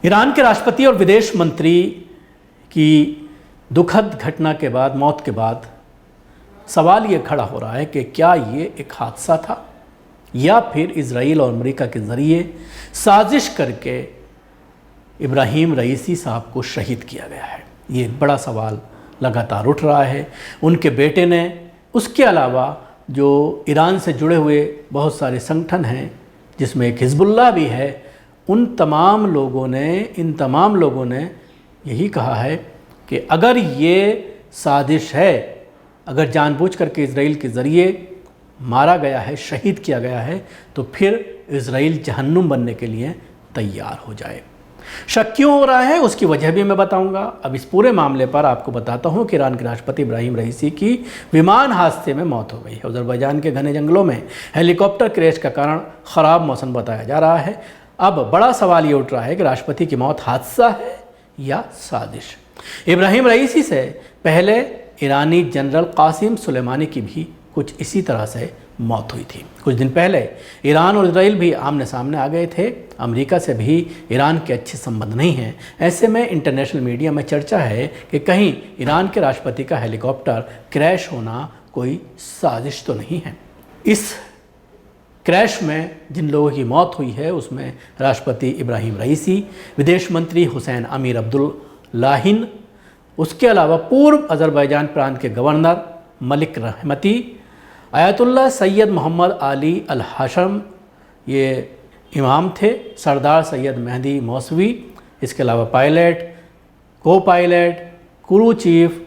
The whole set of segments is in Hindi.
ईरान के राष्ट्रपति और विदेश मंत्री की दुखद घटना के बाद, मौत के बाद सवाल ये खड़ा हो रहा है कि क्या ये एक हादसा था या फिर इजराइल और अमेरिका के ज़रिए साजिश करके इब्राहिम रईसी साहब को शहीद किया गया है। ये एक बड़ा सवाल लगातार उठ रहा है। उनके बेटे ने, उसके अलावा जो ईरान से जुड़े हुए बहुत सारे संगठन हैं जिसमें एक हिजबुल्लाह भी है, इन तमाम लोगों ने यही कहा है कि अगर ये साजिश है, अगर जानबूझकर के इजराइल के ज़रिए मारा गया है, शहीद किया गया है, तो फिर इजराइल जहन्नुम बनने के लिए तैयार हो जाए। शक क्यों हो रहा है उसकी वजह भी मैं बताऊंगा। अब इस पूरे मामले पर आपको बताता हूं कि ईरान के राष्ट्रपति इब्राहिम रईसी की विमान हादसे में मौत हो गई है। अज़रबैजान के घने जंगलों में हेलीकॉप्टर क्रैश का कारण ख़राब मौसम बताया जा रहा है। अब बड़ा सवाल ये उठ रहा है कि राष्ट्रपति की मौत हादसा है या साजिश। इब्राहिम रईसी से पहले ईरानी जनरल कासिम सुलेमानी की भी कुछ इसी तरह से मौत हुई थी। कुछ दिन पहले ईरान और इजराइल भी आमने सामने आ गए थे। अमेरिका से भी ईरान के अच्छे संबंध नहीं हैं। ऐसे में इंटरनेशनल मीडिया में चर्चा है कि कहीं ईरान के राष्ट्रपति का हेलीकॉप्टर क्रैश होना कोई साजिश तो नहीं है। इस क्रैश में जिन लोगों की मौत हुई है उसमें राष्ट्रपति इब्राहिम रईसी, विदेश मंत्री हुसैन अमीर अब्दुल्लाहिन, उसके अलावा पूर्व अज़रबैजान प्रांत के गवर्नर मलिक रहमती, आयतुल्लाह सैयद मोहम्मद अली अल हाशम ये इमाम थे, सरदार सैयद मेहदी मौसवी, इसके अलावा पायलट, को pilot, crew chief,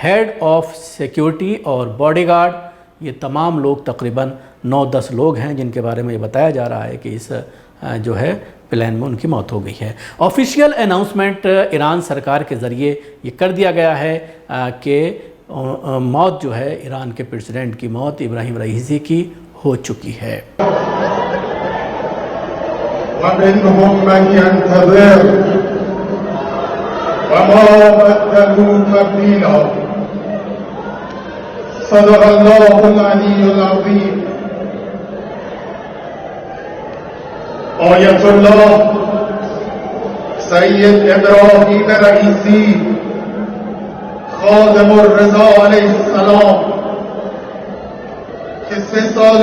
head of security और बॉडीगार्ड, ये तमाम लोग तकरीबन 9-10 लोग हैं जिनके बारे में ये बताया जा रहा है कि इस जो है प्लेन में उनकी मौत हो गई है। ऑफिशियल अनाउंसमेंट ईरान सरकार के ज़रिए ये कर दिया गया है कि मौत जो है ईरान के प्रेसिडेंट की मौत इब्राहिम रईसी की हो चुकी है। आयतुल्लाह सैयद इब्राहिम रईसी खादिमुर रज़ा अलैहिस्सलाम कि 3 साल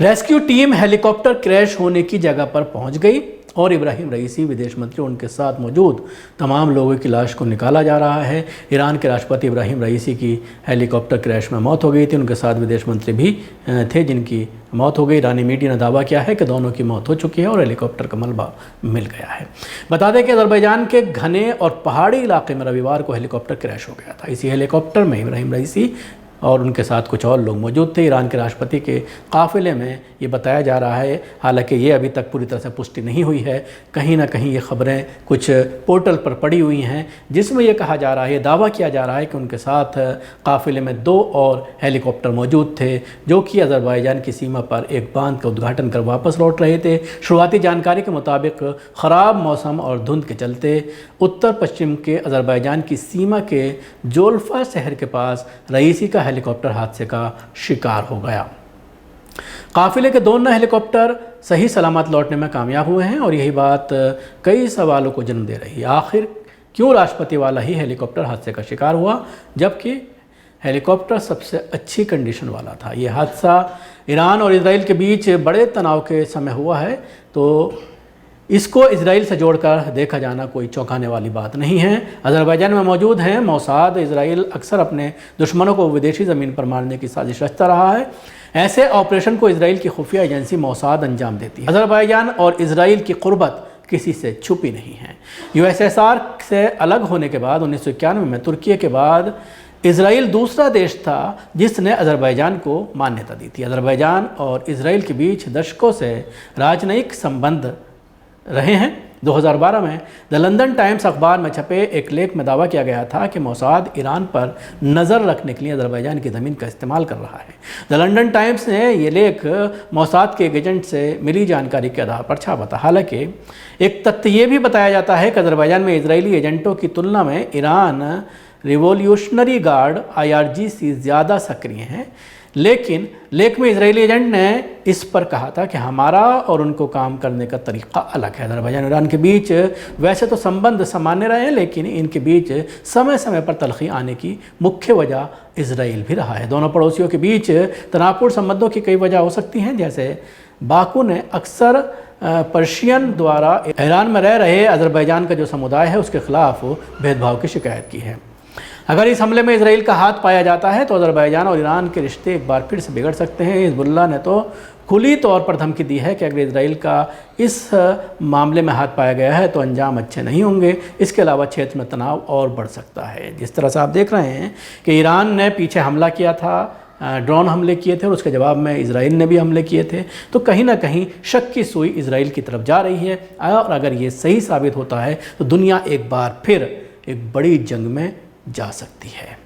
रेस्क्यू टीम हेलीकॉप्टर क्रैश होने की जगह पर पहुंच गई और इब्राहिम रईसी, विदेश मंत्री, उनके साथ मौजूद तमाम लोगों की लाश को निकाला जा रहा है। ईरान के राष्ट्रपति इब्राहिम रईसी की हेलीकॉप्टर क्रैश में मौत हो गई थी। उनके साथ विदेश मंत्री भी थे जिनकी मौत हो गई। ईरानी मीडिया ने दावा किया है कि दोनों की मौत हो चुकी है और हेलीकॉप्टर का मलबा मिल गया है। बता दें कि अज़रबैजान के घने और पहाड़ी इलाके में रविवार को हेलीकॉप्टर क्रैश हो गया था। इसी हेलीकॉप्टर में इब्राहिम रईसी और उनके साथ कुछ और लोग मौजूद थे। ईरान के राष्ट्रपति के काफ़िले में ये बताया जा रहा है, हालांकि ये अभी तक पूरी तरह से पुष्टि नहीं हुई है। कहीं ना कहीं ये खबरें कुछ पोर्टल पर पड़ी हुई हैं जिसमें ये कहा जा रहा है, दावा किया जा रहा है कि उनके साथ काफ़िले में 2 और हेलीकॉप्टर मौजूद थे जो कि अज़रबैजान की सीमा पर एक बांध का उद्घाटन कर वापस लौट रहे थे। शुरुआती जानकारी के मुताबिक ख़राब मौसम और धुंध के चलते उत्तर पश्चिम के अज़रबैजान की सीमा के जोल्फा शहर के पास रईसी का हेलीकॉप्टर हादसे का शिकार हो गया। काफिले के दोनों हेलीकॉप्टर सही सलामत लौटने में कामयाब हुए हैं और यही बात कई सवालों को जन्म दे रही है। आखिर क्यों राष्ट्रपति वाला ही हेलीकॉप्टर हादसे का शिकार हुआ जबकि हेलीकॉप्टर सबसे अच्छी कंडीशन वाला था? यह हादसा ईरान और इजराइल के बीच बड़े तनाव के समय हुआ है, तो इसको इजराइल से जोड़कर देखा जाना कोई चौंकाने वाली बात नहीं है। अज़रबैजान में मौजूद हैं मोसाद। इजराइल अक्सर अपने दुश्मनों को विदेशी ज़मीन पर मारने की साजिश रचता रहा है। ऐसे ऑपरेशन को इजराइल की खुफिया एजेंसी मोसाद अंजाम देती है। अज़रबैजान और इजराइल की क़ुर्बत किसी से छुपी नहीं है। यूएसएसआर से अलग होने के बाद 1991 में तुर्की के बाद इजराइल दूसरा देश था जिसने अज़रबैजान को मान्यता दी थी। अज़रबैजान और इजराइल के बीच दशकों से राजनयिक संबंध रहे हैं। 2012 में द लंदन टाइम्स अखबार में छपे एक लेख में दावा किया गया था कि मोसाद ईरान पर नज़र रखने के लिए अज़रबैजान की ज़मीन का इस्तेमाल कर रहा है। द लंदन टाइम्स ने ये लेख मोसाद के एक एजेंट से मिली जानकारी के आधार पर छापा था। हालांकि एक तथ्य ये भी बताया जाता है कि अज़रबैजान में इजरायली एजेंटों की तुलना में ईरान रिवॉल्यूशनरी गार्ड IRGC ज़्यादा सक्रिय हैं, लेकिन लेख में इजरायली एजेंट ने इस पर कहा था कि हमारा और उनको काम करने का तरीक़ा अलग है। अज़रबैजान और ईरान के बीच वैसे तो संबंध सामान्य रहे हैं, लेकिन इनके बीच समय समय पर तलख़ी आने की मुख्य वजह इजराइल भी रहा है। दोनों पड़ोसियों के बीच तनावपूर्ण संबंधों की कई वजह हो सकती हैं, जैसे बाकू ने अक्सर पर्शियन द्वारा ईरान में रह रहे अज़रबैजान का जो समुदाय है उसके ख़िलाफ़ भेदभाव की शिकायत की है। अगर इस हमले में इजराइल का हाथ पाया जाता है तो अज़रबैजान और ईरान के रिश्ते एक बार फिर से बिगड़ सकते हैं। हिज़्बुल्लाह ने तो खुली तौर पर धमकी दी है कि अगर इजराइल का इस मामले में हाथ पाया गया है तो अंजाम अच्छे नहीं होंगे। इसके अलावा क्षेत्र में तनाव और बढ़ सकता है। जिस तरह से आप देख रहे हैं कि ईरान ने पीछे हमला किया था, ड्रोन हमले किए थे और उसके जवाब में इजराइल ने भी हमले किए थे, तो कहीं ना कहीं शक की सुई इजराइल की तरफ जा रही है। और अगर ये सही साबित होता है तो दुनिया एक बार फिर एक बड़ी जंग में जा सकती है।